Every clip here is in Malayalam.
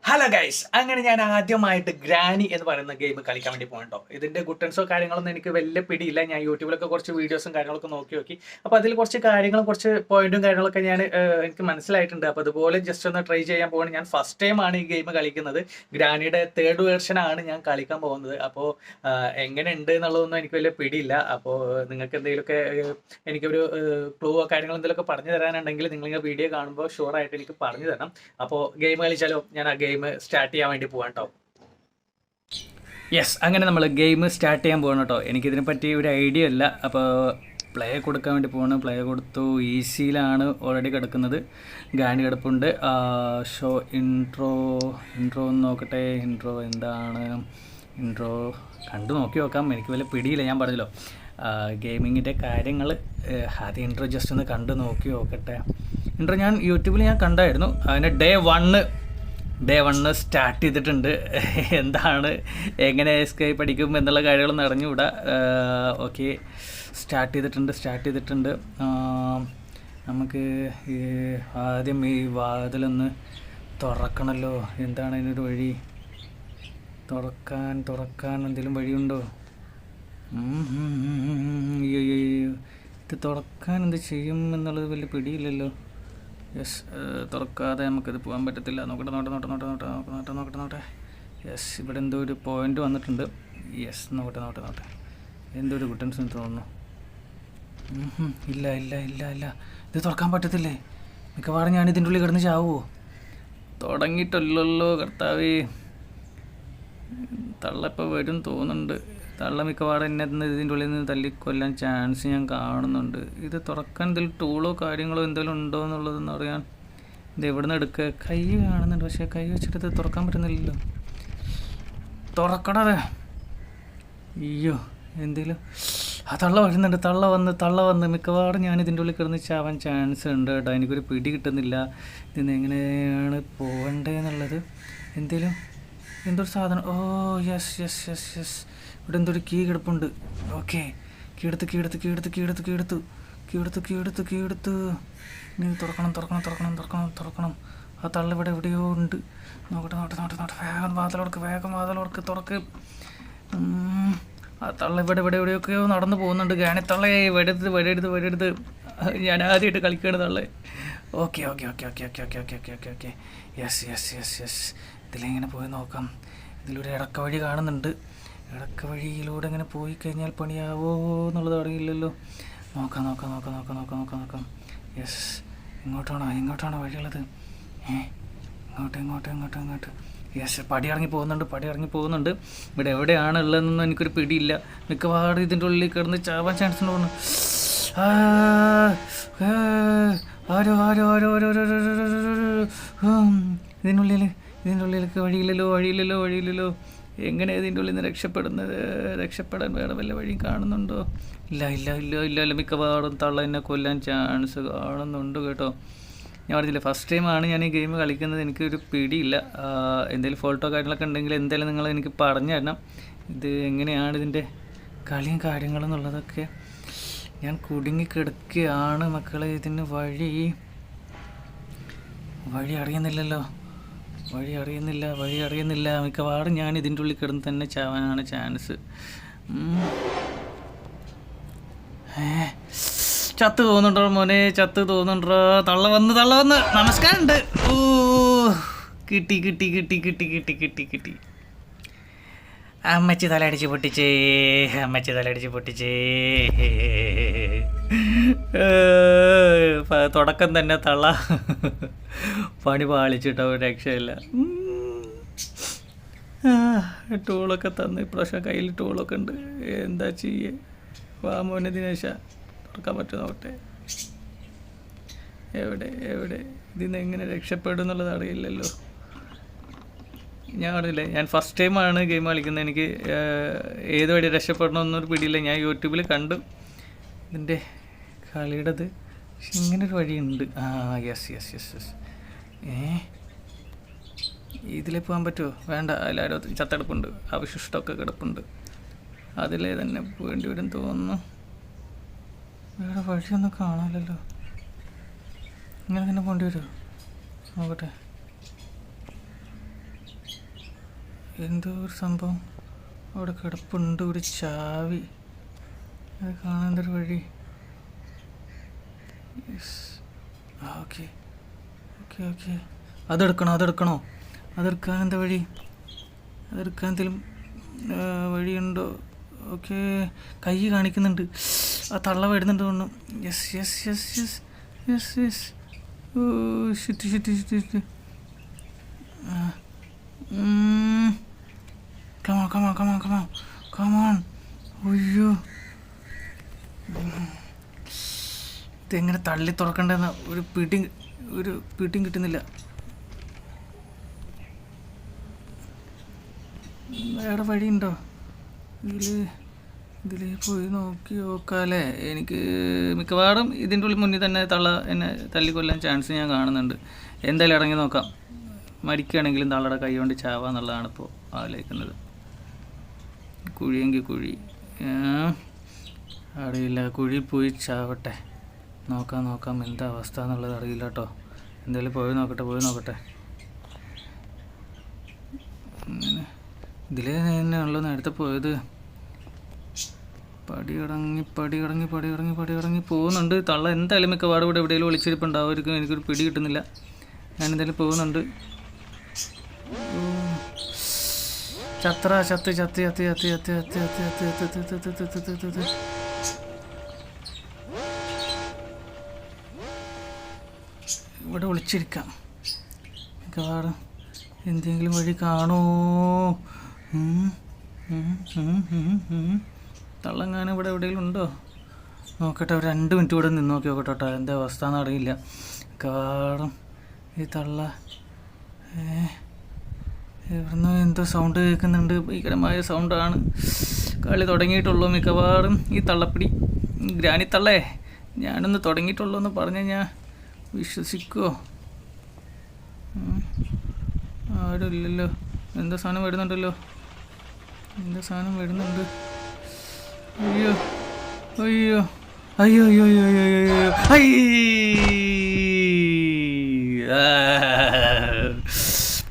ഹലോ ഗൈസ്, അങ്ങനെ ഞാൻ ആദ്യമായിട്ട് ഗ്രാനി എന്ന് പറയുന്ന ഗെയിം കളിക്കാൻ വേണ്ടി പോകണ്ടോ. ഇതിന്റെ ഗുട്ടൻസോ കാര്യങ്ങളൊന്നും എനിക്ക് വലിയ പിടിയില്ല. ഞാൻ യൂട്യൂബിലൊക്കെ കുറച്ച് വീഡിയോസും കാര്യങ്ങളൊക്കെ നോക്കി. അപ്പോൾ അതിൽ കുറച്ച് കാര്യങ്ങളും കുറച്ച് പോയിന്റും കാര്യങ്ങളൊക്കെ എനിക്ക് മനസ്സിലായിട്ടുണ്ട്. അപ്പോൾ അതുപോലെ ജസ്റ്റ് ഒന്ന് ട്രൈ ചെയ്യാൻ പോവാണ്. ഞാൻ ഫസ്റ്റ് ടൈം ആണ് ഈ ഗെയിം കളിക്കുന്നത്. ഗ്രാനിയുടെ തേർഡ് വേർഷൻ ആണ് ഞാൻ കളിക്കാൻ പോകുന്നത്. അപ്പോൾ എങ്ങനെ ഉണ്ട് എന്നുള്ളതൊന്നും എനിക്ക് വലിയ പിടിയില്ല. അപ്പോൾ നിങ്ങൾക്ക് എന്തെങ്കിലുമൊക്കെ എനിക്കൊരു ക്ലൂവോ കാര്യങ്ങളോ എന്തെങ്കിലുമൊക്കെ പറഞ്ഞു തരാനുണ്ടെങ്കിൽ നിങ്ങൾ വീഡിയോ കാണുമ്പോൾ ഷുവറായിട്ട് എനിക്ക് പറഞ്ഞു തരണം. അപ്പോൾ ഗെയിം കളിച്ചാലോ? ഞാൻ ആ ഗെയിം സ്റ്റാർട്ട് ചെയ്യാൻ വേണ്ടി പോകാം കേട്ടോ. യെസ്, അങ്ങനെ നമ്മൾ ഗെയിം സ്റ്റാർട്ട് ചെയ്യാൻ പോകണം കേട്ടോ. എനിക്കിതിനെ പറ്റി ഒരു ഐഡിയ ഇല്ല. അപ്പോൾ പ്ലേ കൊടുക്കാൻ വേണ്ടി പോകണം. പ്ലേ കൊടുത്തു. ഈസിയിലാണ് ഓൾറെഡി കിടക്കുന്നത്. ഗാനി കിടപ്പുണ്ട്. ഷോ ഇൻട്രോ ഒന്ന് നോക്കട്ടെ. ഇൻട്രോ എന്താണ്? ഇൻട്രോ കണ്ടു നോക്കാം. എനിക്ക് വലിയ പിടിയില്ല, ഞാൻ പറഞ്ഞല്ലോ. ഗെയിമിങ്ങിൻ്റെ കാര്യങ്ങൾ ആദ്യം ഇൻട്രോ ജസ്റ്റ് ഒന്ന് കണ്ടു നോക്കട്ടെ. ഇൻട്രോ ഞാൻ യൂട്യൂബിൽ കണ്ടായിരുന്നു. അതിൻ്റെ ഡേ 1 സ്റ്റാർട്ട് ചെയ്തിട്ടുണ്ട്. എന്താണ്, എങ്ങനെ എസ്കേപ്പ് അടിക്കും എന്നുള്ള കാര്യങ്ങളൊന്നും അറിഞ്ഞുകൂടാ. ഓക്കെ, സ്റ്റാർട്ട് ചെയ്തിട്ടുണ്ട്. നമുക്ക് ആദ്യം ഈ വാതിലൊന്ന് തുറക്കണമല്ലോ. എന്താണ് അതിനൊരു വഴി? തുറക്കാൻ എന്തെങ്കിലും വഴിയുണ്ടോ? ഇത് തുറക്കാൻ എന്ത് ചെയ്യും എന്നുള്ളത് വലിയ പിടിയില്ലല്ലോ. യെസ്, തുറക്കാതെ നമുക്കിത് പോകാൻ പറ്റത്തില്ല. നോക്കട്ടെ. യെസ്, ഇവിടെ എന്തോ ഒരു പോയിൻ്റ് വന്നിട്ടുണ്ട്. യെസ്, നോക്കട്ടെ. എന്തോ ഒരു ഗുട്ടൻസ് തോന്നുന്നു. ഇല്ല. ഇത് തുറക്കാൻ പറ്റത്തില്ലേ? മിക്കവാറും ഞാൻ ഇതിൻ്റെ ഉള്ളിൽ കിടന്ന് ചാവുമോ? തുടങ്ങിയിട്ടല്ലോ കർത്താവേ. തള്ളപ്പോൾ വരും തോന്നുന്നുണ്ട്. തള്ള മിക്കവാറും എന്നെ ഇതിൻ്റെ ഉള്ളിൽ നിന്ന് തല്ലിക്കൊല്ലാൻ ചാൻസ് ഞാൻ കാണുന്നുണ്ട്. ഇത് തുറക്കാൻ എന്തെങ്കിലും ടൂളോ കാര്യങ്ങളോ എന്തെങ്കിലും ഉണ്ടോ എന്നുള്ളതെന്ന് അറിയാൻ ഇത് എവിടെ നിന്ന് എടുക്കുക? കൈ കാണുന്നുണ്ട്, പക്ഷേ കൈ വെച്ചിട്ട് ഇത് തുറക്കാൻ പറ്റുന്നില്ലല്ലോ. തുറക്കണത്. അയ്യോ, എന്തെങ്കിലും തള്ള വരുന്നുണ്ട്. തള്ള വന്ന് മിക്കവാറും ഞാൻ ഇതിൻ്റെ ഉള്ളിൽ കിടന്ന് ചാവാൻ ചാൻസ് ഉണ്ട് കേട്ടോ. എനിക്കൊരു പിടി കിട്ടുന്നില്ല. ഇതിന്ന് എങ്ങനെയാണ് പോകേണ്ടതെന്നുള്ളത്. എന്തൊരു സാധനം. Oh yes. ഇവിടെ എന്തൊരു കീ കിടപ്പുണ്ട്. ഓക്കെ, കീ എടുത്തു. ഇനി തുറക്കണം. ആ തള്ള ഇവിടെ എവിടെയോ ഉണ്ട്. നോക്കട്ടെ. വേഗം വാതിലോർക്ക് തുറക്ക്. ആ തള്ള ഇവിടെ എവിടെയൊക്കെയോ നടന്നു പോകുന്നുണ്ട്. ഗാനിത്തള്ളേ, വരരുത്. ഞാൻ ആദ്യമായിട്ട് കളിക്കുകയാണ് തള്ളേ. ഓക്കെ. യെസ്. ഇതിലെങ്ങനെ പോയി നോക്കാം. ഇതിലൊരു ഇടക്ക വഴി കാണുന്നുണ്ട്. ഇടക്ക വഴിയിലൂടെ ഇങ്ങനെ പോയി കഴിഞ്ഞാൽ പണിയാവോ എന്നുള്ളത് അറിയില്ലല്ലോ. നോക്കാം. യെസ്, ഇങ്ങോട്ടാണോ വഴിയുള്ളത്? ഇങ്ങോട്ട്. യെസ്, പടി ഇറങ്ങി പോകുന്നുണ്ട്. ഇവിടെ എവിടെയാണ് ഉള്ളതെന്നൊന്നും എനിക്കൊരു പിടിയില്ല. മിക്കവാറും ഇതിൻ്റെ ഉള്ളിൽ കിടന്ന് ചാവാൻ ചാൻസ് ഉണ്ടോ? ഇതിനുള്ളിലേക്ക് വഴിയില്ലല്ലോ. എങ്ങനെ ഇതിൻ്റെ ഉള്ളിൽ നിന്ന് രക്ഷപ്പെടാൻ വേറെ വല്ല വഴിയും കാണുന്നുണ്ടോ? ഇല്ല. മിക്കവാറും തള്ള എന്നെ കൊല്ലാൻ ചാൻസ് കാണുന്നുണ്ട് കേട്ടോ. ഞാൻ പറഞ്ഞില്ല, ഫസ്റ്റ് ടൈമാണ് ഞാൻ ഈ ഗെയിം കളിക്കുന്നത്. എനിക്കൊരു പിടിയില്ല. എന്തെങ്കിലും ഫോൾട്ടോ കാര്യങ്ങളൊക്കെ ഉണ്ടെങ്കിൽ എന്തായാലും നിങ്ങൾ എനിക്ക് പറഞ്ഞു തരണം. ഇത് എങ്ങനെയാണ് ഇതിൻ്റെ കളിയും കാര്യങ്ങളും എന്നുള്ളതൊക്കെ. ഞാൻ കുടുങ്ങിക്കിടക്കുകയാണ് മക്കളെ. ഇതിന് വഴി അറിയുന്നില്ലല്ലോ. വഴി അറിയുന്നില്ല. മിക്കവാറും ഞാൻ ഇതിൻ്റെ ഉള്ളിൽ കിടന്ന് തന്നെ ചാവാനാണ് ചാൻസ്. ചത്ത് തോന്നുന്നുണ്ടോ മോനെ? തള്ള വന്ന് നമസ്കാരമുണ്ട്. ഓ, കിട്ടി. അമ്മച്ചി തലയടിച്ച് പൊട്ടിച്ചേ. തുടക്കം തന്നെ തള്ള പണി പാളിച്ചിട്ടോ, രക്ഷയില്ല. ടൂളൊക്കെ തന്ന് ഇപ്രാവശ്യം കയ്യിൽ ടൂളൊക്കെ ഉണ്ട്. എന്താ ചെയ്യേ? വാ മോനെ ദിനേശ, തുറക്കാൻ പറ്റുമോ നോക്കട്ടെ. എവിടെ ഇതിന്ന് എങ്ങനെ രക്ഷപ്പെടും എന്നുള്ളത് അറിയില്ലല്ലോ. ഞാൻ ഫസ്റ്റ് ടൈമാണ് ഗെയിം കളിക്കുന്നത്. എനിക്ക് ഏത് വഴി രക്ഷപ്പെടണമെന്നൊരു പിടിയില്ല. ഞാൻ യൂട്യൂബിൽ കണ്ടു ഇതിൻ്റെ കളിയുടേത്. പക്ഷെ ഇങ്ങനൊരു വഴിയുണ്ട്. യെസ്. ഇതിലേ പോകാൻ പറ്റുമോ? വേണ്ട, അതിലാരും ചത്തെടുപ്പുണ്ട്. അവശിഷ്ടമൊക്കെ കിടപ്പുണ്ട്. അതിലേ തന്നെ പോകേണ്ടി വരും തോന്നുന്നു. വേറെ വഴിയൊന്നും കാണാമല്ലോ. ഇങ്ങനെ തന്നെ പോകേണ്ടി വരുമോ? നോക്കട്ടെ. എന്തോ ഒരു സംഭവം അവിടെ കിടപ്പുണ്ട്, ഒരു ചാവി. അത് കാണാനൊരു വഴി. ഓക്കെ ഓക്കെ ഓക്കെ, അതെടുക്കണോ? അതെടുക്കാൻ എന്താ വഴി? അതെടുക്കാൻ എന്തെങ്കിലും വഴിയുണ്ടോ? ഓക്കെ, കൈ കാണിക്കുന്നുണ്ട്. ആ തള്ള വരുന്നുണ്ട് തോന്നുന്നു. Yes yes yes yes yes yes. Oh shit. Come on. അയ്യോ, ഇതെങ്ങനെ തള്ളി തുറക്കണ്ടെന്ന് ഒരു പിടിയും കിട്ടുന്നില്ല. വേറെ വഴിയുണ്ടോ? ഇതിൽ പോയി നോക്കാല്ലേ? എനിക്ക് മിക്കവാറും ഇതിൻ്റെ ഉള്ളിൽ മുന്നിൽ തന്നെ തള്ള എന്നെ തല്ലിക്കൊല്ലാൻ ചാൻസ് ഞാൻ കാണുന്നുണ്ട്. എന്തായാലും ഇറങ്ങി നോക്കാം. മരിക്കുകയാണെങ്കിലും തള്ളയുടെ കൈ കൊണ്ട് ചാവാന്നുള്ളതാണ് ഇപ്പോൾ ആലോചിക്കുന്നത്. കുഴിയെങ്കിൽ കുഴി, അറിയില്ല. കുഴി പോയി ചാവട്ടെ. നോക്കാം എന്താ അവസ്ഥ എന്നുള്ളത് അറിയില്ല കേട്ടോ. എന്തായാലും പോയി നോക്കട്ടെ. അങ്ങനെ ഇതിലേ തന്നെയാണല്ലോ നേരത്തെ പോയത്. പടി ഇറങ്ങി പോകുന്നുണ്ട്. തള്ള എന്തായാലും മിക്കവാറും ഇവിടെ എവിടെയെങ്കിലും ഒളിച്ചിരിപ്പുണ്ടാവുമായിരിക്കും. എനിക്കൊരു പിടി കിട്ടുന്നില്ല. ഞാനെന്തായാലും പോകുന്നുണ്ട്. ചത്ത് ഇവിടെ ഒളിച്ചിരിക്കാം. മിക്കവാറും എന്തെങ്കിലും വഴി കാണോ? തള്ളങ്ങാനും ഇവിടെ എവിടെയെങ്കിലും ഉണ്ടോ നോക്കട്ടെ. ഒരു 2 മിനിറ്റ് കൂടെ നിന്ന് നോക്കട്ടെ എന്താ അവസ്ഥ എന്നറിയില്ല. മിക്കവാറും ഈ തള്ള ഇവിടുന്ന് എന്തോ സൗണ്ട് കേൾക്കുന്നുണ്ട്. ഭീകരമായ സൗണ്ടാണ്. കളി തുടങ്ങിയിട്ടുള്ളൂ. മിക്കവാറും ഈ തള്ളപ്പിടി ഗ്രാനി തള്ളേ ഞാനൊന്ന് തുടങ്ങിയിട്ടുള്ളൂ എന്ന് പറഞ്ഞാൽ ഞാൻ വിശ്വസിക്കുമോ? ആരും ഇല്ലല്ലോ. എന്തോ സാധനം വരുന്നുണ്ടല്ലോ. അയ്യോ.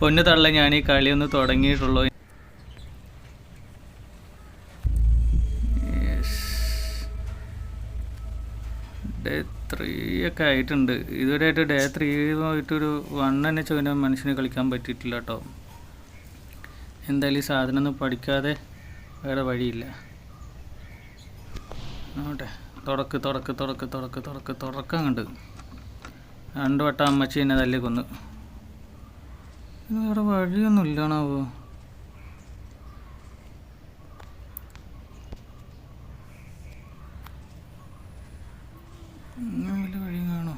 പൊന്നു തള്ള, ഞാൻ ഈ കളിയൊന്ന് തുടങ്ങിയിട്ടുള്ളൂ. ഡേ 3 ഒക്കെ ആയിട്ടുണ്ട്. ഇതുവരെയായിട്ട് ഡേ 3 ആയിട്ടൊരു 1 തന്നെ ചോദിച്ചാൽ മനുഷ്യന് കളിക്കാൻ പറ്റിയിട്ടില്ല കേട്ടോ. എന്തായാലും ഈ സാധനം ഒന്നും പഠിക്കാതെ വേറെ വഴിയില്ല. നോട്ടെ, തുടക്കം കണ്ട് 2 വട്ടം അമ്മച്ചി എന്നെ തല്ലി കൊന്നു. വേറെ വഴിയൊന്നും ഇല്ലാണാവോ? വല്ല വഴിയും കാണോ?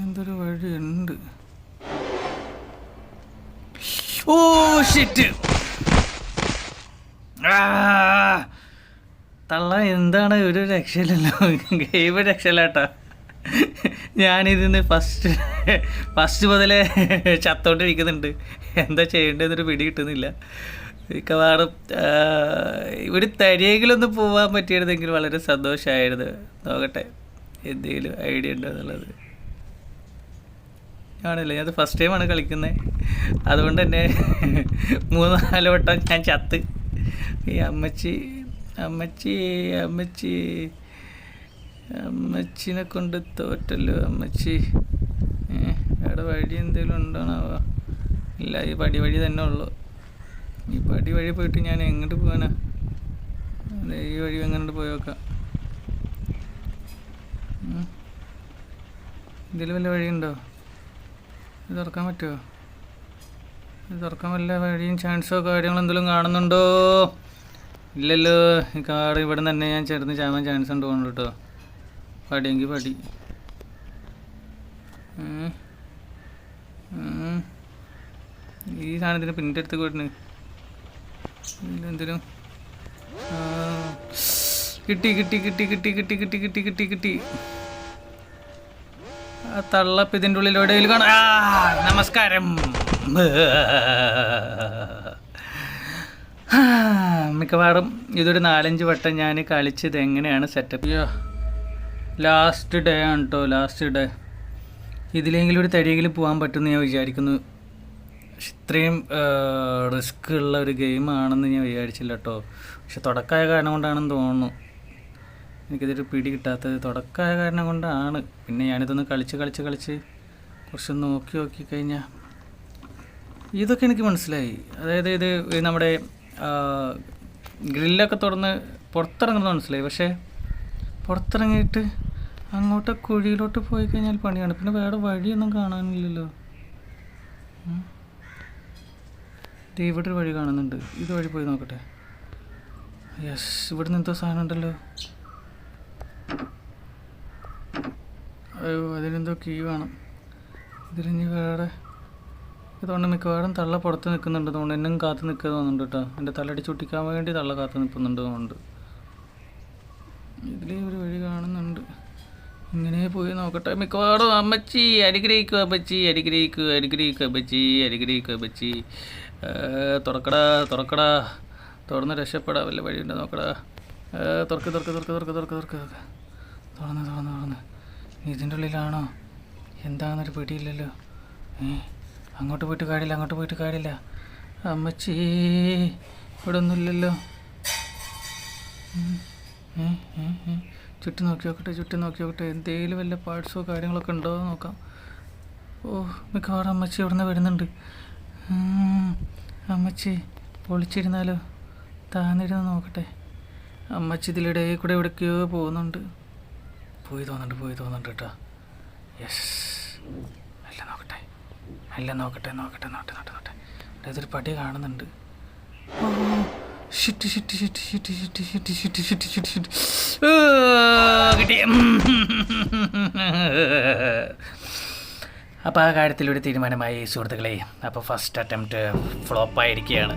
എന്തൊരു വഴിയുണ്ട്. ഓ ഷിറ്റ്, തള്ള എന്താണ് ഒരു രക്ഷയില്ലല്ലോ. ഗെയിം രക്ഷയില്ലാട്ടോ. ഞാനിതിന്ന് ഫസ്റ്റ് മുതലേ ചത്തോണ്ടിരിക്കുന്നുണ്ട്. എന്താ ചെയ്യേണ്ടതെന്നൊരു പിടി കിട്ടുന്നില്ല. മിക്കവാറും ഇവിടെ തരിയെങ്കിലൊന്ന് പോകാൻ പറ്റിയിരുന്നെങ്കിൽ വളരെ സന്തോഷമായിരുന്നു. നോക്കട്ടെ എന്തെങ്കിലും ഐഡിയ ഉണ്ടോ എന്നുള്ളത്. ആണല്ലോ, ഞാനത് ഫസ്റ്റ് ടൈമാണ് കളിക്കുന്നത്. അതുകൊണ്ട് തന്നെ 3-4 വട്ടം ഞാൻ ചത്ത്. ഈ അമ്മച്ചിനെ കൊണ്ട് തോറ്റല്ലോ. അമ്മച്ചി വേറെ വഴി എന്തെങ്കിലും ഉണ്ടോണാവോ? ഇല്ല, ഈ പടി വഴി തന്നെ ഉള്ളു. ഈ പടി വഴി പോയിട്ട് ഞാൻ എങ്ങോട്ട് പോകാനാ? അതെ, ഈ വഴി എങ്ങോട്ട് പോയി നോക്കാം. ഇതിൽ വല്ല വഴിയുണ്ടോ? ഇത് തുറക്കാൻ പറ്റുമോ? ഇത് തുറക്കാൻ വല്ല വഴിയും ചാൻസോ കാര്യങ്ങളോ എന്തെങ്കിലും കാണുന്നുണ്ടോ? ഇല്ലല്ലോ. ഈ കാർ ഇവിടെ തന്നെ ഞാൻ ചേർന്ന് ചാവാൻ ചാൻസ് ഉണ്ട് തോന്നുന്നു കേട്ടോ. പടിയെങ്കിൽ പടി. ഈ സാധനത്തിന് പിന്നിൻ്റെ അടുത്ത് പോയിട്ടുണ്ട്. ഇതിലെന്തെങ്കിലും കിട്ടി. ആ തള്ളപ്പ് ഇതിൻ്റെ ഉള്ളിൽ എവിടെയെങ്കിലും കാണാം. നമസ്കാരം. മിക്കവാറും ഇതൊരു 4-5 വട്ടം ഞാൻ കളിച്ചത് എങ്ങനെയാണ് സെറ്റപ്പ്. ലാസ്റ്റ് ഡേ ആണ് കേട്ടോ. ഇതിലെങ്കിലും ഒരു തടിയെങ്കിലും പോകാൻ പറ്റുമെന്ന് ഞാൻ വിചാരിക്കുന്നു. പക്ഷെ ഇത്രയും റിസ്ക് ഉള്ള ഒരു ഗെയിമാണെന്ന് ഞാൻ വിചാരിച്ചില്ല കേട്ടോ. പക്ഷെ തുടക്കമായ കാരണം കൊണ്ടാണെന്ന് തോന്നുന്നു എനിക്കിതൊരു പിടി കിട്ടാത്തത്. തുടക്കമായ കാരണം കൊണ്ടാണ്. പിന്നെ ഞാനിതൊന്ന് കളിച്ച് കുറച്ച് നോക്കി കഴിഞ്ഞാൽ ഇതൊക്കെ എനിക്ക് മനസ്സിലായി. അതായത് ഇത് നമ്മുടെ ഗ്രില്ലൊക്കെ തുറന്ന് പുറത്തിറങ്ങുന്നത് മനസ്സിലായി. പക്ഷേ പുറത്തിറങ്ങിയിട്ട് അങ്ങോട്ട് കുഴിയിലോട്ട് പോയി കഴിഞ്ഞാൽ പണിയാണ്. പിന്നെ വേറെ വഴിയൊന്നും കാണാനില്ലല്ലോ. ഇവിടെ ഒരു വഴി കാണുന്നുണ്ട്. ഇത് വഴി പോയി നോക്കട്ടെ. യെസ്, ഇവിടുന്ന് എന്തോ സാധനം ഉണ്ടല്ലോ. അയ്യോ, അതിനെന്തോ കീ വേണം. ഇതിലിഞ്ഞ് വേറെ ഇതുകൊണ്ട് മിക്കവാറും തള്ള പുറത്ത് നിൽക്കുന്നുണ്ട്. അതുകൊണ്ട് എന്നും കാത്തു നിൽക്കുക തോന്നുന്നുണ്ട് കേട്ടോ. എൻ്റെ തലടി ചുട്ടിക്കാൻ വേണ്ടി തള്ള കാത്തു നിൽക്കുന്നുണ്ട്. അതുകൊണ്ട് ഇതിലേ ഒരു വഴി കാണുന്നുണ്ട്. ഇങ്ങനെ പോയി നോക്കട്ടെ. മിക്കവാറും അമ്മച്ചി അനുഗ്രഹിക്കുക, അമ്മച്ചി അനുഗ്രഹിക്കുക അമ്മച്ചി. തുറക്കടാ, തുറന്ന് രക്ഷപ്പെടാൻ വല്ല വഴിയുണ്ട് നോക്കടാ. തുറക്ക്. തുറന്ന്. ഇതിൻ്റെ ഉള്ളിലാണോ? എന്താണെന്നൊരു പിടിയില്ലല്ലോ. അങ്ങോട്ട് പോയിട്ട് കാര്യമില്ല. അമ്മച്ചി ഇവിടെ ഒന്നുമില്ലല്ലോ. ചുറ്റും നോക്കി നോക്കട്ടെ. എന്തെങ്കിലും വല്ല പാർട്സോ കാര്യങ്ങളൊക്കെ ഉണ്ടോ നോക്കാം. ഓ, മിക്കവാറും അമ്മച്ചി ഇവിടെ നിന്ന് വരുന്നുണ്ട്. അമ്മച്ചി പൊളിച്ചിരുന്നാലോ? താന്നിരുന്ന് നോക്കട്ടെ. അമ്മച്ചി ഇതിലിടയിൽ കൂടെ എവിടേക്കോ പോകുന്നുണ്ട്. പോയി തോന്നുന്നുണ്ട് കേട്ടോ. യെസ്, എല്ലാം നോക്കട്ടെ. ഇതൊരു പടി കാണുന്നുണ്ട്. Oh shit. അപ്പോൾ ആ കാര്യത്തിലൊരു തീരുമാനമായി സുഹൃത്തുക്കളെ. അപ്പോൾ ഫസ്റ്റ് അറ്റംപ്റ്റ് ഫ്ലോപ്പായിരിക്കുകയാണ്.